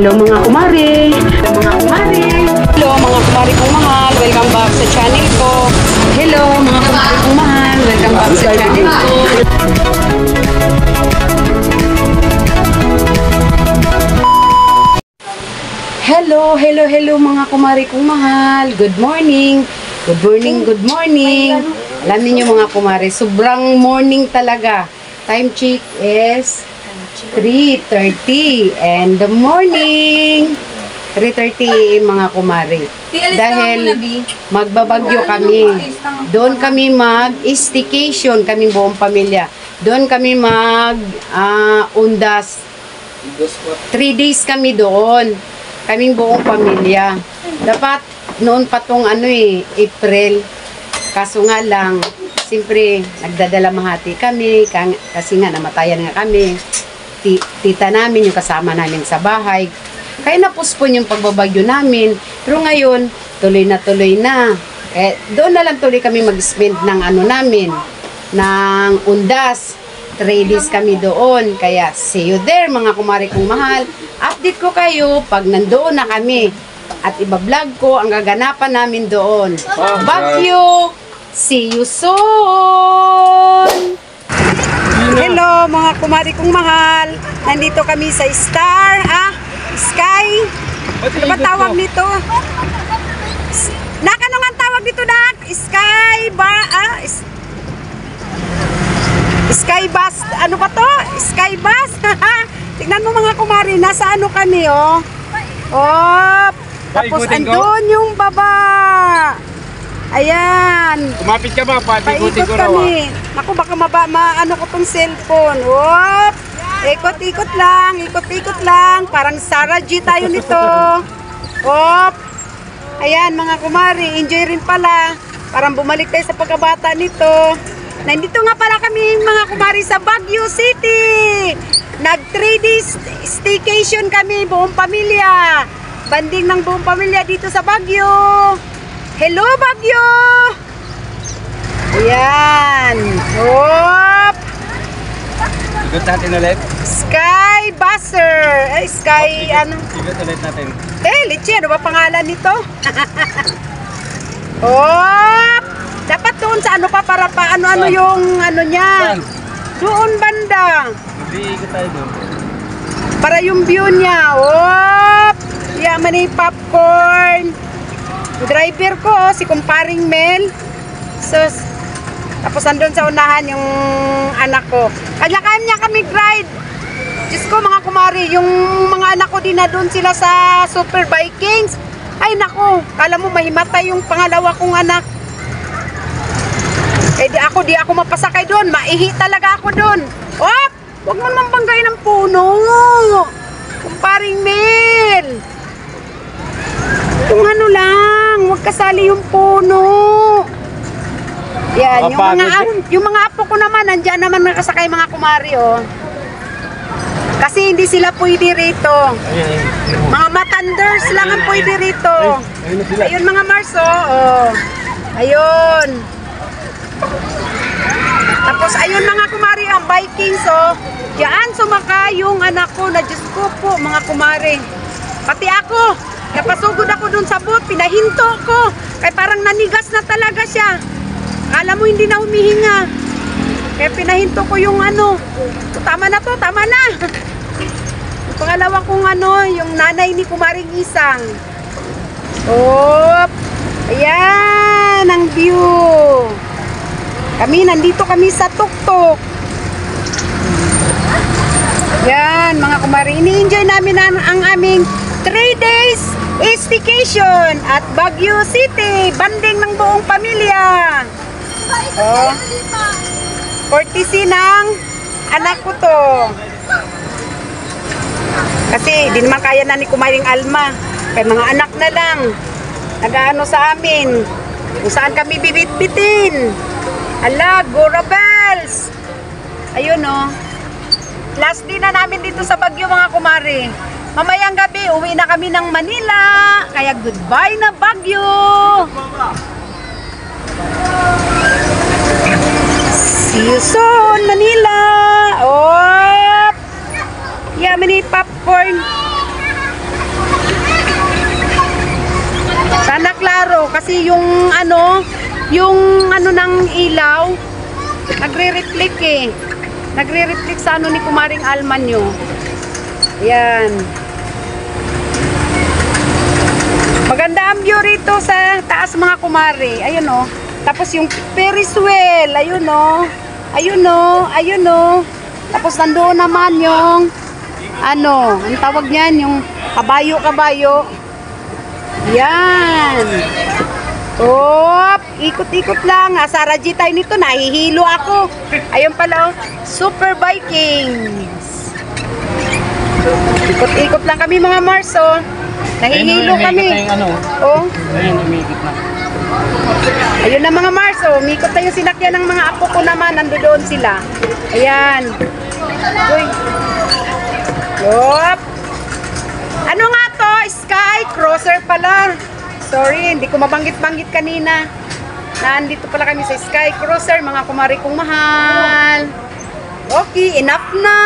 Hello mga kumare! Hello mga kumare! Hello mga kumare kong mahal! Welcome back sa channel ko! Hello mga kumare kong mahal! Welcome back sa channel ko! Hello mga kumare kong mahal! Good morning! Good morning, good morning! Alam niyo mga kumare, sobrang morning talaga. Time check is 3:30 and the morning. 3:30 mga kumare. Dahil magbabagyo kami. Doon kami mag-staycation, kaming buong pamilya. Doon kami undas. 3 days kami doon. Kaming buong pamilya. Dapat noon pa tong April. Kaso nga lang, siyempre, nagdadala mahati kami kasi nga namatayan nga kami. Tita namin, yung kasama namin sa bahay. Kaya napuspon yung pagbabagyo namin. Pero ngayon, tuloy na. Doon na lang tuloy kami mag-spend ng ng undas. 3 days kami doon. Kaya see you there mga kumare kong mahal. Update ko kayo pag nandoon na kami. At iba-vlog ko ang gaganapan namin doon. Baguio! See you soon! Hello mga kumare kong mahal. Nandito kami sa Sky. Ano ba tawag nito? Ano nga tawag dito, Nak? Sky bus. Ano ba to? Sky bus. Tignan mo mga kumare, nasa kami, oh. Tapos andun yung baba. Ayan. Kumapit ka ba? Paikot kami. Naku, baka maano ko tong cellphone. Ikot-ikot lang. Parang Sarah G tayo nito. Ayan mga kumari, enjoy rin pala. Parang bumalik tayo sa pagkabata nito. Nandito nga pala kami mga kumari sa Baguio City. Nag 3 days staycation kami, buong pamilya. Banding ng buong pamilya dito sa Baguio. Hello Baguio! Ayan. Ikot natin ulit. Sky Buster. Sky Ikot ulit natin. Litchi, ano ba pangalan nito? Dapat doon sa para paano yung niya. Doon banda. Hindi, ikot tayo doon. Para yung view niya. Yaman yung popcorn. Driver ko, si kumparing Mel. Tapos andun sa unahan yung anak ko. Kanya-kanya kami ride. Diyos ko mga kumari, yung mga anak ko din na doon sila sa Super Vikings. Ay nako, kala mo mahimatay yung pangalawa kong anak. Di ako mapasakay doon. Maihi talaga ako doon. Huwag mo naman banggain ng puno. Kumparing Mel. Kung lang, huwag kasali yung puno. Yan, yung mga apo ko naman, nandiyan naman nakasakay mga kumari, Kasi hindi sila pwede rito. Mga matanders lang ang pwede rito. Ayun mga Marso, Ayun. Tapos ayun mga kumari, ang Vikings, Diyan sumaka yung anak ko na Diyos ko po, mga kumari. Pati ako, napasugod ako dun sa boat, pinahinto ko. Kaya parang nanigas na talaga siya. Akala mo hindi na humihinga. Kaya pinahinto ko yung Tama na to, tama na. Yung pangalawa kong yung nanay ni Kumaring Isang. Ayan ang view. Nandito kami sa tuktok. Yan mga kumari, ini-enjoy namin ang aming 3 days staycation at Baguio City, banding ng buong pamilya. Courtesy ng anak ko to. Kasi di naman kaya na ni Kumaring Alma. Kaya mga anak na lang. Nag-aano sa amin. Kung saan kami bibit-bitin. Gora Bells. Ayun Last day na namin dito sa Baguio mga kumari. Mamayang gabi, uwi na kami ng Manila. Kaya goodbye na Baguio. See you soon, Manila. Yummy popcorn. klaro kasi yung ano ng ilaw nagre-reflect eh. Nagre-reflect sa ano ni Kumaring Alma nyo. Yan. Maganda ang view rito sa taas mga kumari. Ayun oh. Tapos yung Ferris wheel. Ayun oh. Ayun oh. Ayun oh. Tapos nandoon naman yung ano, ang tawag niyan, yung kabayo-kabayo. Yan. Op, ikot-ikot lang. Sara G tayo nito, nahihilo ako. Ayun pala, oh. Super Vikings. Ikot-ikot lang kami mga Mars, oh. Nahihilo kami. Oh. Ayun, umikot na. Ayun na mga Mars, oh. Umikot na yung sinakyan ng mga apo ko naman. Nandoon sila. Ayan. Uy. Yup. Ano nga to? Sky Crosser pala. Sorry, hindi ko mabanggit-banggit kanina. Nandito pala kami sa Sky Crosser, mga kumari kong mahal. Okay, enough na.